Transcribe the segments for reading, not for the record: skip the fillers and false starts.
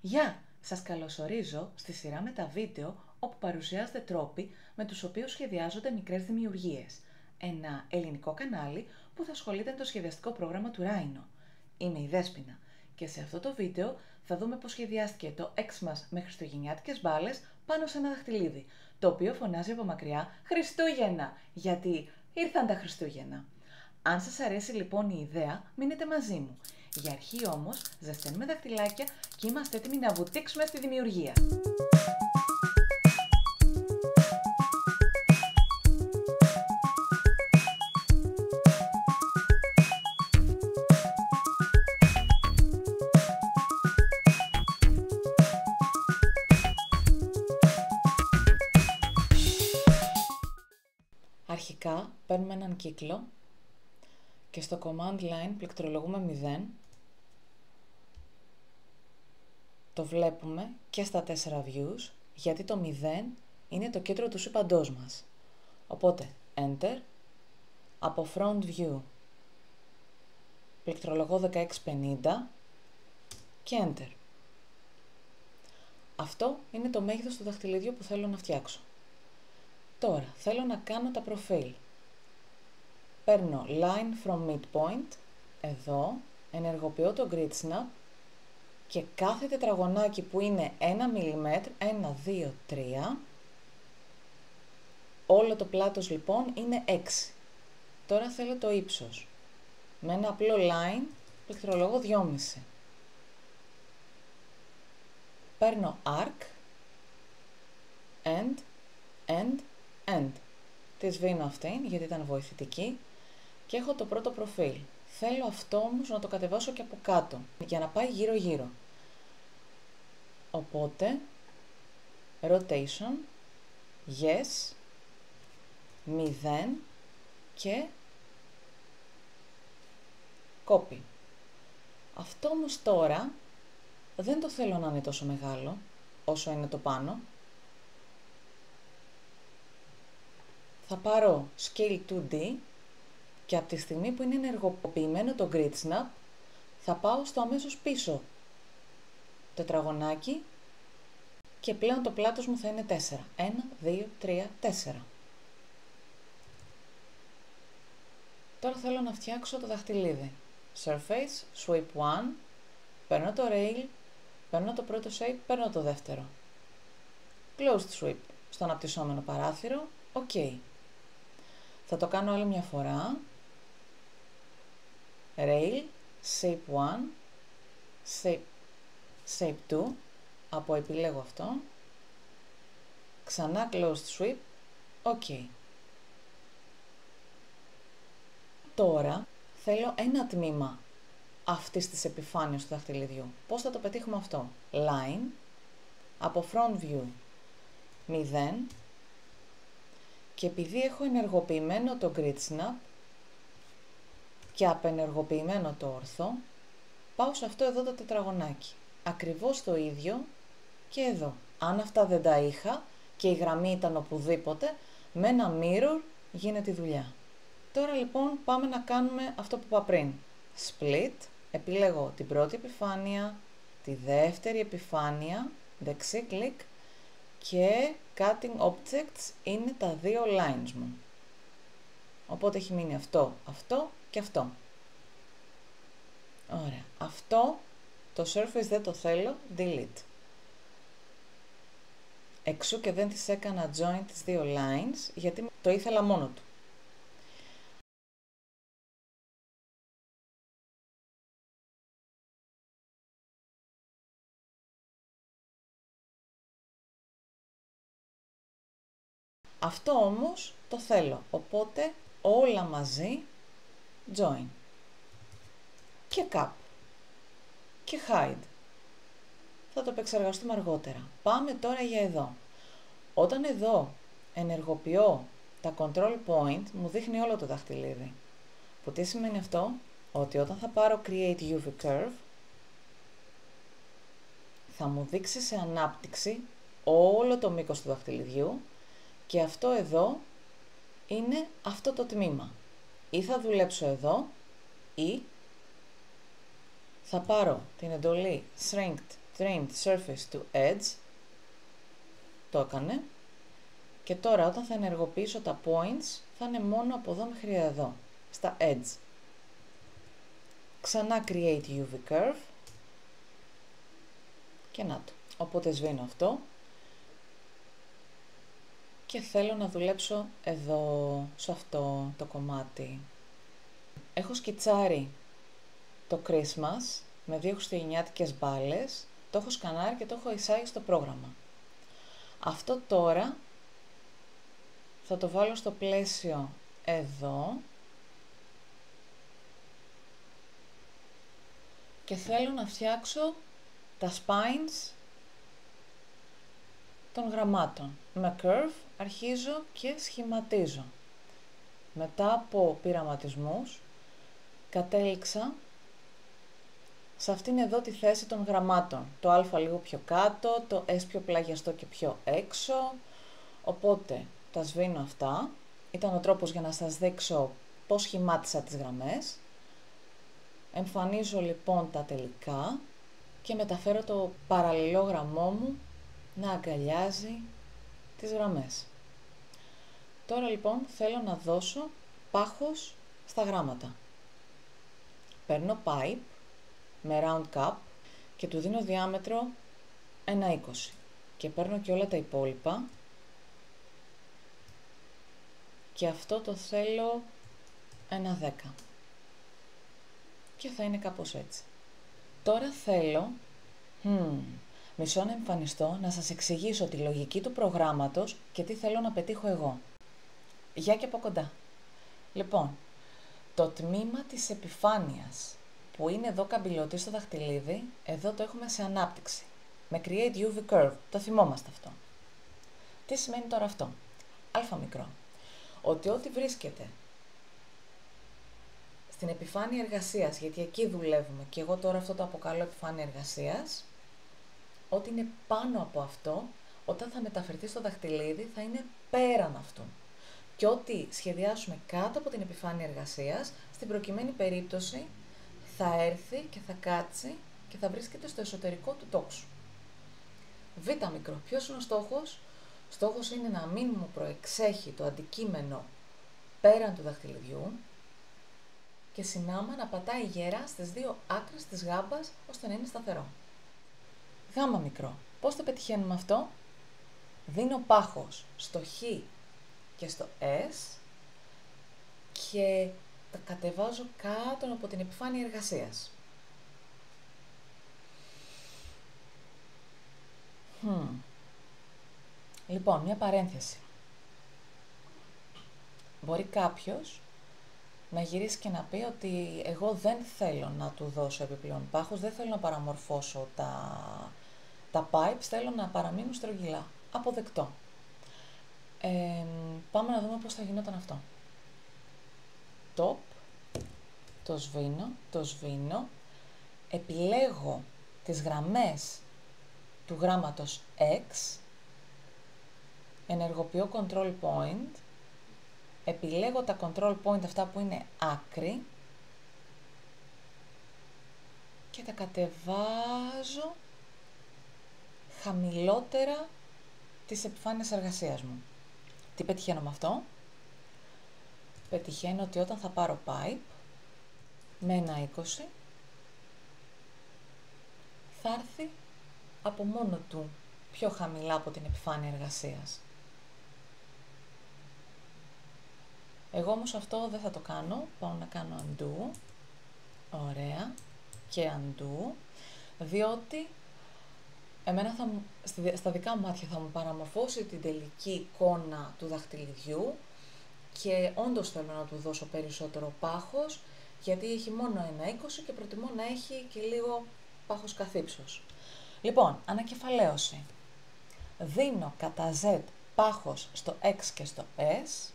Γεια! Σας καλωσορίζω στη σειρά με τα βίντεο όπου παρουσιάζονται τρόποι με τους οποίους σχεδιάζονται μικρές δημιουργίες. Ένα ελληνικό κανάλι που θα ασχολείται με το σχεδιαστικό πρόγραμμα του Rhino. Είμαι η Δέσποινα και σε αυτό το βίντεο θα δούμε πώς σχεδιάστηκε το Xmas με χριστουγεννιάτικες μπάλες πάνω σε ένα δαχτυλίδι, το οποίο φωνάζει από μακριά «Χριστούγεννα!» γιατί ήρθαν τα Χριστούγεννα. Αν σας αρέσει λοιπόν η ιδέα, μείνετε μαζί μου. Για αρχή όμως, ζεσταίνουμε δαχτυλάκια και είμαστε έτοιμοι να βουτήξουμε στη δημιουργία. Αρχικά παίρνουμε έναν κύκλο και στο command line πληκτρολογούμε 0. Το βλέπουμε και στα 4 views, γιατί το 0 είναι το κέντρο του σύμπαντός μας. Οπότε, Enter, από Front View, πληκτρολογώ 1650 και Enter. Αυτό είναι το μέγεθος του δαχτυλιδιού που θέλω να φτιάξω. Τώρα, θέλω να κάνω τα προφίλ. Παίρνω Line from Midpoint, εδώ, ενεργοποιώ το Grid Snap, και κάθε τετραγωνάκι που είναι 1 mm, 1, 2, 3, όλο το πλάτος λοιπόν είναι 6. Τώρα θέλω το ύψος. Με ένα απλό line πληκτρολογώ 2,5. Παίρνω arc, end, end, end. Τη σβήνω αυτήν γιατί ήταν βοηθητική και έχω το πρώτο προφίλ. Θέλω αυτό όμως να το κατεβάσω και από κάτω, για να πάει γύρω-γύρω. Οπότε, rotation, yes, 0 και copy. Αυτό όμως τώρα δεν το θέλω να είναι τόσο μεγάλο, όσο είναι το πάνω. Θα πάρω Scale 2D και από τη στιγμή που είναι ενεργοποιημένο το Grid Snap, θα πάω στο αμέσως πίσω τετραγωνάκι και πλέον το πλάτος μου θα είναι 4. 1, 2, 3, 4. Τώρα θέλω να φτιάξω το δαχτυλίδι. Surface, Sweep 1, παίρνω το Rail, παίρνω το πρώτο Shape, παίρνω το δεύτερο. Closed Sweep στο αναπτυσσόμενο παράθυρο, OK. Θα το κάνω άλλη μια φορά. Rail, Shape 1, Shape 2, από επιλέγω αυτό. Ξανά Closed Sweep, OK. Τώρα θέλω ένα τμήμα αυτής της επιφάνειας του δαχτυλιδιού. Πώς θα το πετύχουμε αυτό? Line, από Front View 0, και επειδή έχω ενεργοποιημένο το Grid Snap και απενεργοποιημένο το όρθο, πάω σε αυτό εδώ το τετραγωνάκι. Ακριβώς το ίδιο και εδώ. Αν αυτά δεν τα είχα και η γραμμή ήταν οπουδήποτε, με ένα mirror γίνεται η δουλειά. Τώρα λοιπόν πάμε να κάνουμε αυτό που είπα πριν. Split, επιλέγω την πρώτη επιφάνεια, τη δεύτερη επιφάνεια, δεξί κλικ, και Cutting Objects είναι τα δύο lines μου. Οπότε έχει μείνει αυτό, αυτό και αυτό. Ωραία. Αυτό το surface δεν το θέλω, delete. Εξού και δεν τις έκανα join τις δύο lines, γιατί το ήθελα μόνο του. Αυτό όμως το θέλω, οπότε όλα μαζί join. Και cap. Και hide. Θα το επεξεργαστούμε αργότερα. Πάμε τώρα για εδώ. Όταν εδώ ενεργοποιώ τα control point, μου δείχνει όλο το δαχτυλίδι. Που τι σημαίνει αυτό? Ότι όταν θα πάρω create UV curve, θα μου δείξει σε ανάπτυξη όλο το μήκος του δαχτυλιδιού και αυτό εδώ είναι αυτό το τμήμα. Ή θα δουλέψω εδώ ή θα πάρω την εντολή Shrink trimmed surface to edge. Το έκανε. Και τώρα όταν θα ενεργοποιήσω τα points θα είναι μόνο από εδώ μέχρι εδώ, στα edge. Ξανά create UV curve. Και να το. Οπότε σβήνω αυτό. Και θέλω να δουλέψω εδώ, σε αυτό το κομμάτι. Έχω σκιτσάρει το Christmas με 2 χριστουγεννιάτικες μπάλες. Το έχω σκανάρει και το έχω εισάγει στο πρόγραμμα. Αυτό τώρα θα το βάλω στο πλαίσιο εδώ. Και θέλω να φτιάξω τα spines των γραμμάτων. Με curve αρχίζω και σχηματίζω. Μετά από πειραματισμούς κατέληξα σε αυτήν εδώ τη θέση των γραμμάτων. Το α λίγο πιο κάτω, το s πιο πλαγιαστό και πιο έξω. Οπότε τα σβήνω αυτά. Ήταν ο τρόπος για να σας δείξω πώς σχημάτισα τις γραμμές. Εμφανίζω λοιπόν τα τελικά και μεταφέρω το παραλληλόγραμμό μου να αγκαλιάζει τις γραμμές. Τώρα λοιπόν θέλω να δώσω πάχος στα γράμματα. Παίρνω pipe με round cap και του δίνω διάμετρο 1,20 και παίρνω και όλα τα υπόλοιπα και αυτό το θέλω 1,10 και θα είναι κάπως έτσι. Τώρα θέλω μισό να εμφανιστώ να σας εξηγήσω τη λογική του προγράμματος και τι θέλω να πετύχω εγώ. Γεια και από κοντά. Λοιπόν, το τμήμα της επιφάνειας που είναι εδώ καμπυλωτή στο δαχτυλίδι, εδώ το έχουμε σε ανάπτυξη. Με create UV curve, το θυμόμαστε αυτό. Τι σημαίνει τώρα αυτό? Α μικρό. Ότι ό,τι βρίσκεται στην επιφάνεια εργασίας, γιατί εκεί δουλεύουμε και εγώ τώρα αυτό το αποκαλώ επιφάνεια εργασίας, ό,τι είναι πάνω από αυτό, όταν θα μεταφερθεί στο δαχτυλίδι θα είναι πέραν αυτού. Και ό,τι σχεδιάσουμε κάτω από την επιφάνεια εργασίας, στην προκειμένη περίπτωση θα έρθει και θα κάτσει και θα βρίσκεται στο εσωτερικό του τόξου. Β μικρό. Ποιος είναι ο στόχος? Στόχος είναι να μην μου προεξέχει το αντικείμενο πέραν του δαχτυλιδιού και συνάμα να πατάει γερά στις δύο άκρες της γάμπας ώστε να είναι σταθερό. Γ μικρό. Πώς το πετυχαίνουμε αυτό? Δίνω πάχος στο Χ και στο S και τα κατεβάζω κάτω από την επιφάνεια εργασίας. Λοιπόν, μια παρένθεση. Μπορεί κάποιος να γυρίσει και να πει ότι εγώ δεν θέλω να του δώσω επιπλέον πάχος, δεν θέλω να παραμορφώσω τα pipes, θέλω να παραμείνουν στρογγυλά. Αποδεκτό. Πάμε να δούμε πώς θα γινόταν αυτό. Top, το σβήνω, επιλέγω τις γραμμές του γράμματος X, ενεργοποιώ control point, επιλέγω τα control point αυτά που είναι άκρη και τα κατεβάζω χαμηλότερα της επιφάνειας εργασίας μου. Τι πετυχαίνω με αυτό? Πετυχαίνω ότι όταν θα πάρω pipe με 1,20 θα έρθει από μόνο του πιο χαμηλά από την επιφάνεια εργασίας. Εγώ όμως αυτό δεν θα το κάνω, πάω να κάνω undo, ωραία, και undo, διότι εμένα στα δικά μου μάτια θα μου παραμορφώσει την τελική εικόνα του δαχτυλιδιού και όντως θέλω να του δώσω περισσότερο πάχος, γιατί έχει μόνο 1,20 και προτιμώ να έχει και λίγο πάχος καθ' ύψος. Λοιπόν, ανακεφαλαίωση. Δίνω κατά Z πάχος στο X και στο S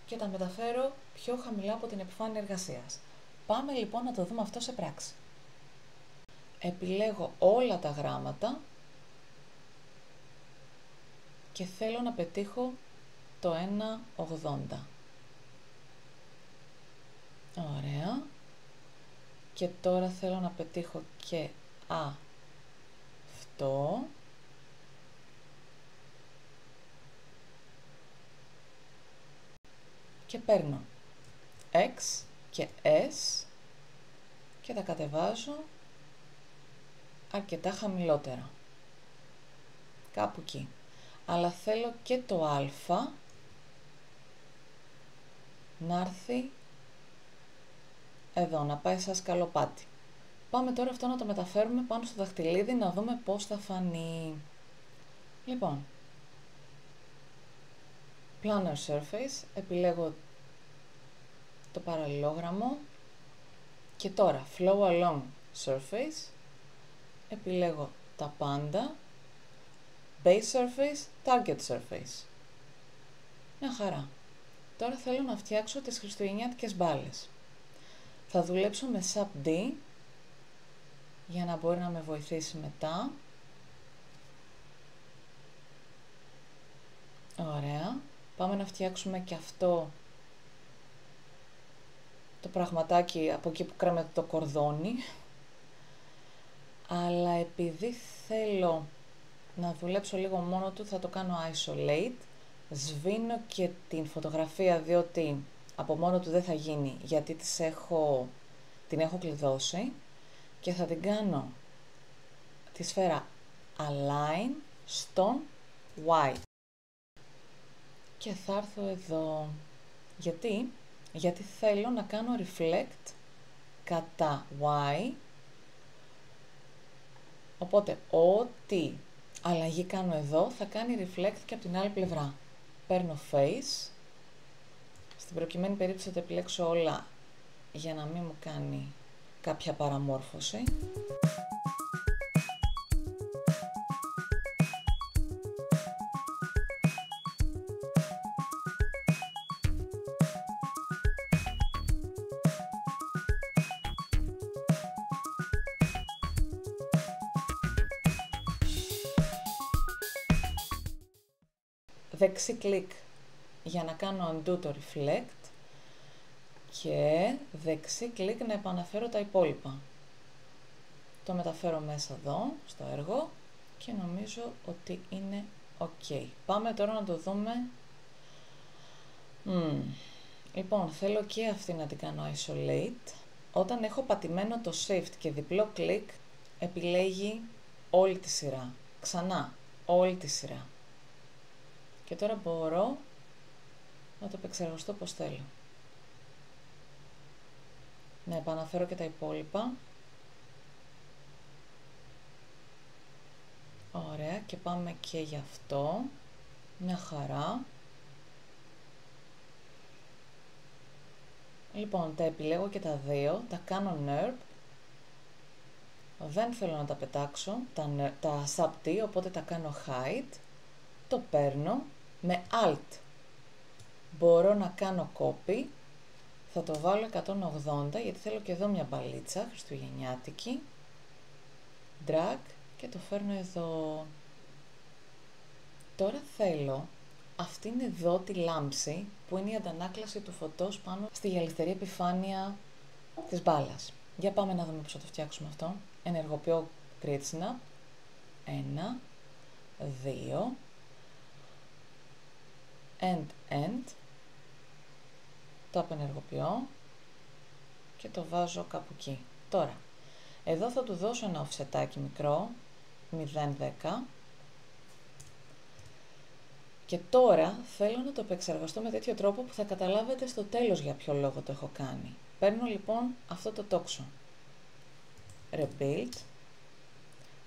και τα μεταφέρω πιο χαμηλά από την επιφάνεια εργασίας. Πάμε λοιπόν να το δούμε αυτό σε πράξη. Επιλέγω όλα τα γράμματα και θέλω να πετύχω το 1,80. Ωραία. Και τώρα θέλω να πετύχω και και παίρνω X και S και τα κατεβάζω αρκετά χαμηλότερα. Κάπου εκεί. Αλλά θέλω και το α να έρθει εδώ, να πάει σαν σκαλοπάτι. Πάμε τώρα αυτό να το μεταφέρουμε πάνω στο δαχτυλίδι, να δούμε πώς θα φανεί. Λοιπόν, Planar Surface, επιλέγω το παραλληλόγραμμο και τώρα Flow Along Surface, επιλέγω τα πάντα, Base Surface, Target Surface. Μια χαρά. Τώρα θέλω να φτιάξω τις χριστουγεννιάτικες μπάλες. Θα δουλέψω με Sub D για να μπορεί να με βοηθήσει μετά. Ωραία. Πάμε να φτιάξουμε και αυτό το πραγματάκι από εκεί που κρέμεται το κορδόνι. Αλλά επειδή θέλω να δουλέψω λίγο μόνο του, θα το κάνω isolate. Σβήνω και την φωτογραφία, διότι από μόνο του δεν θα γίνει, γιατί την έχω κλειδώσει. Και θα την κάνω τη σφαίρα Align στον Y. Και θα έρθω εδώ. Γιατί θέλω να κάνω reflect κατά Y. Οπότε ό,τι αλλαγή κάνω εδώ θα κάνει reflect και από την άλλη πλευρά. Παίρνω face. Στην προκειμένη περίπτωση θα τα επιλέξω όλα για να μην μου κάνει κάποια παραμόρφωση. Δεξί κλικ για να κάνω undo το reflect και δεξί κλικ να επαναφέρω τα υπόλοιπα. Το μεταφέρω μέσα εδώ στο έργο και νομίζω ότι είναι ok. Πάμε τώρα να το δούμε. Λοιπόν, θέλω και αυτή να την κάνω isolate. Όταν έχω πατημένο το shift και διπλό κλικ, επιλέγει όλη τη σειρά. Ξανά, όλη τη σειρά. Και τώρα μπορώ να το επεξεργαστώ όπως θέλω. Να επαναφέρω και τα υπόλοιπα. Ωραία, και πάμε και γι' αυτό. Μια χαρά. Λοιπόν, τα επιλέγω και τα δύο, τα κάνω NURB. Δεν θέλω να τα πετάξω, τα Sub-T, οπότε τα κάνω Hide. Το παίρνω με Alt. Μπορώ να κάνω Copy. Θα το βάλω 180, γιατί θέλω και εδώ μια μπαλίτσα χριστουγεννιάτικη. Drag και το φέρνω εδώ. Τώρα θέλω αυτήν εδώ τη λάμψη, που είναι η αντανάκλαση του φωτός πάνω στη γυαλιστερή επιφάνεια της μπάλας. Για πάμε να δούμε πώς θα το φτιάξουμε αυτό. Ενεργοποιώ Create Snap. 1, 2. End. Το απενεργοποιώ και το βάζω κάπου εκεί. Τώρα, εδώ θα του δώσω ένα offsetάκι μικρό, 0,10. Και τώρα θέλω να το επεξεργαστώ με τέτοιο τρόπο που θα καταλάβετε στο τέλος για ποιο λόγο το έχω κάνει. Παίρνω λοιπόν αυτό το τόξο, Rebuild,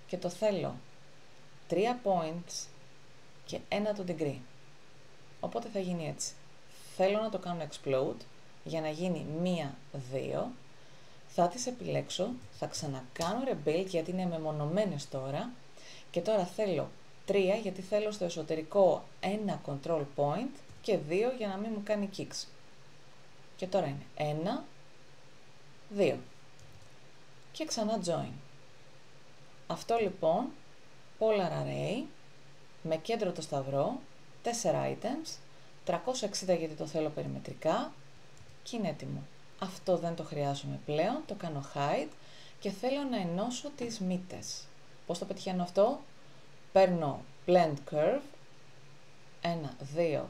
και το θέλω 3 points και 1 το degree. Οπότε θα γίνει έτσι. Θέλω να το κάνω explode για να γίνει 1, 2. Θα τις επιλέξω, θα ξανακάνω rebuild γιατί είναι μεμονωμένες τώρα. Και τώρα θέλω 3 γιατί θέλω στο εσωτερικό ένα control point και 2 για να μην μου κάνει kicks. Και τώρα είναι 1, 2. Και ξανά join. Αυτό λοιπόν, polar array, με κέντρο το σταυρό, 4 items, 360 γιατί το θέλω περιμετρικά και είναι έτοιμο. Αυτό δεν το χρειάζομαι πλέον, το κάνω hide και θέλω να ενώσω τις μύτες. Πώς το πετυχαίνω αυτό? Παίρνω blend curve, 1, 2,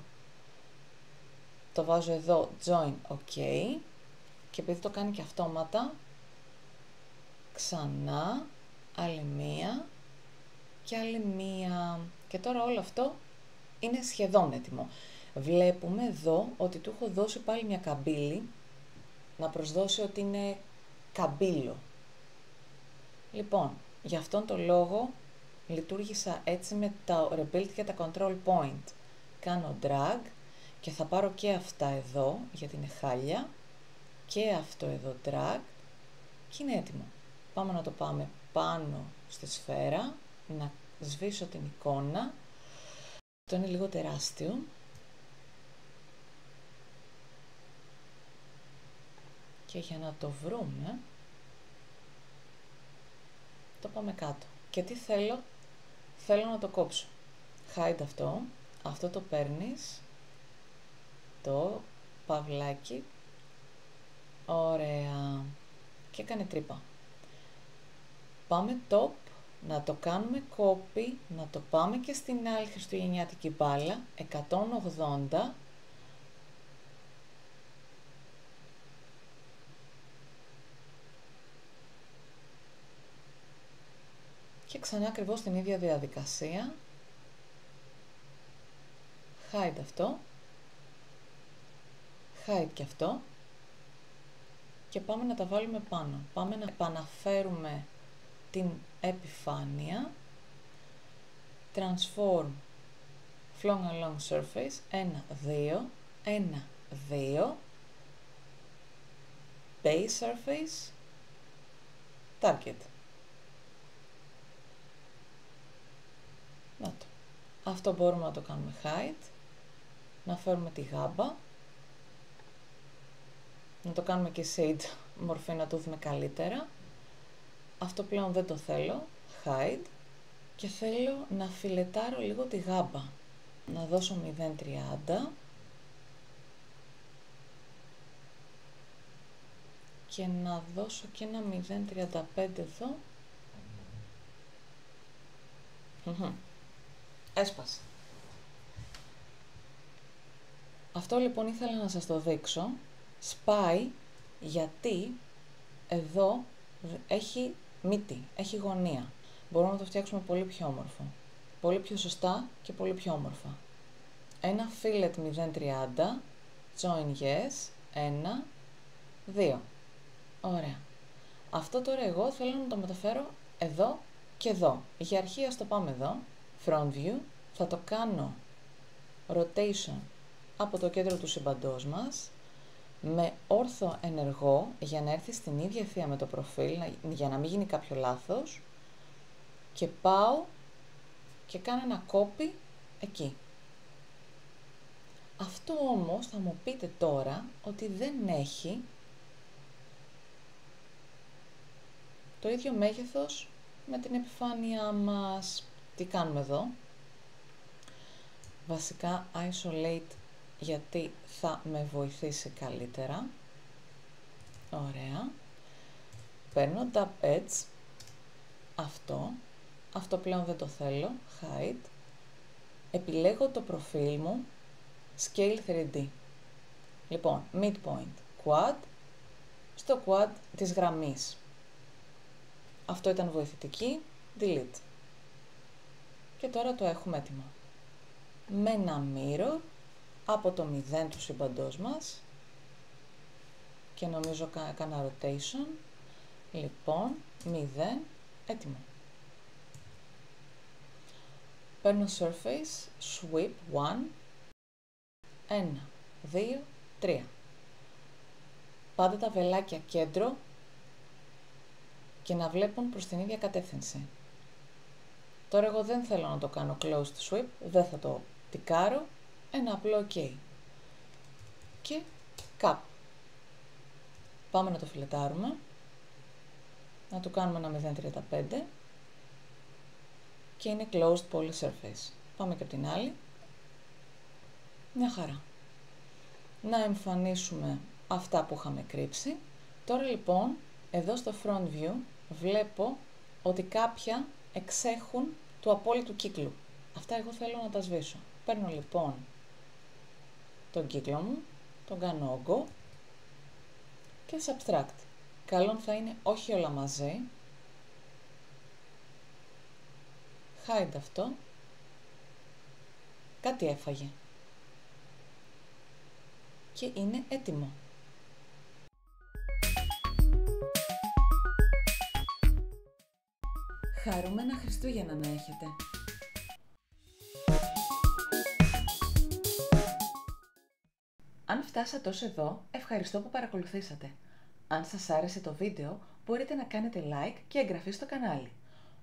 το βάζω εδώ, join, ok, και επειδή το κάνει και αυτόματα, ξανά, άλλη μία και άλλη μία. Και τώρα όλο αυτό είναι σχεδόν έτοιμο. Βλέπουμε εδώ ότι του έχω δώσει πάλι μια καμπύλη, να προσδώσει ότι είναι καμπύλο. Λοιπόν, γι' αυτόν τον λόγο λειτουργήσα έτσι με τα rebuild και τα control point. Κάνω drag και θα πάρω και αυτά εδώ, γιατί είναι χάλια, και αυτό εδώ drag και είναι έτοιμο. Πάμε να το πάμε πάνω στη σφαίρα, να σβήσω την εικόνα. Αυτό είναι λίγο τεράστιο. Και για να το βρούμε, το πάμε κάτω. Και τι θέλω, θέλω να το κόψω. Hide αυτό, αυτό το παίρνεις, το παυλάκι, ωραία, και έκανε τρύπα. Πάμε top, να το κάνουμε copy, να το πάμε και στην άλλη χριστουγεννιάτικη μπάλα, 180, και ξανά ακριβώς την ίδια διαδικασία, hide αυτό, hide και αυτό, και πάμε να τα βάλουμε πάνω. Πάμε να επαναφέρουμε την επιφάνεια, transform flung along surface, 1, 2, 1, 2, base surface, target. Να το. Αυτό μπορούμε να το κάνουμε hide, να φέρουμε τη γάμπα, να το κάνουμε και shade μορφή να το δούμε καλύτερα. Αυτό πλέον δεν το θέλω, hide, και θέλω να φιλετάρω λίγο τη γάμπα. Να δώσω 0,30 και να δώσω και ένα 0,35 εδώ. Έσπασε. Αυτό λοιπόν ήθελα να σας το δείξω. Σπάει γιατί εδώ έχει μύτη, έχει γωνία. Μπορούμε να το φτιάξουμε πολύ πιο όμορφο. Πολύ πιο σωστά και πολύ πιο όμορφα. Ένα fillet 0,30, join yes, 1, 2. Ωραία. Αυτό τώρα εγώ θέλω να το μεταφέρω εδώ και εδώ. Για αρχή ας το πάμε εδώ, front view, θα το κάνω rotation από το κέντρο του σύμπαντός μας, με όρθο ενεργό για να έρθει στην ίδια ευθεία με το προφίλ, για να μην γίνει κάποιο λάθος, και πάω και κάνω ένα copy εκεί. Αυτό όμως θα μου πείτε τώρα ότι δεν έχει το ίδιο μέγεθος με την επιφάνειά μας. Τι κάνουμε εδώ? Βασικά isolate, γιατί θα με βοηθήσει καλύτερα. Ωραία. Παίρνω tab edge, αυτό πλέον δεν το θέλω, hide. Επιλέγω το προφίλ μου, scale 3D. Λοιπόν, midpoint, quad, στο quad της γραμμής. Αυτό ήταν βοηθητική, delete. Και τώρα το έχουμε έτοιμο. Με ένα mirror από το 0 του σύμπαντός μας και νομίζω έκανα rotation. Λοιπόν, 0, έτοιμο. Παίρνω surface, sweep 1, 1, 2, 3. Πάντα τα βελάκια κέντρο και να βλέπουν προς την ίδια κατεύθυνση. Τώρα εγώ δεν θέλω να το κάνω closed sweep, δεν θα το τικάρω, ένα απλό OK. Και cap. Πάμε να το φιλετάρουμε, να του κάνουμε ένα 0,35 και είναι closed poly surface. Πάμε και από την άλλη. Μια χαρά. Να εμφανίσουμε αυτά που είχαμε κρύψει. Τώρα λοιπόν, εδώ στο front view βλέπω ότι κάποια εξέχουν του απόλυτου κύκλου. Αυτά εγώ θέλω να τα σβήσω. Παίρνω λοιπόν τον κύκλο μου, τον κάνω όγκο και subtract. Καλό θα είναι όχι όλα μαζί. Hide αυτό. Κάτι έφαγε. Και είναι έτοιμο. Χαρούμενα Χριστούγεννα να έχετε! Αν φτάσατε ως εδώ, ευχαριστώ που παρακολουθήσατε. Αν σας άρεσε το βίντεο, μπορείτε να κάνετε like και εγγραφή στο κανάλι.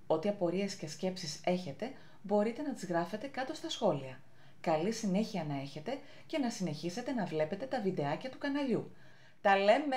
Ό,τι απορίες και σκέψεις έχετε, μπορείτε να τις γράφετε κάτω στα σχόλια. Καλή συνέχεια να έχετε και να συνεχίσετε να βλέπετε τα βιντεάκια του καναλιού. Τα λέμε!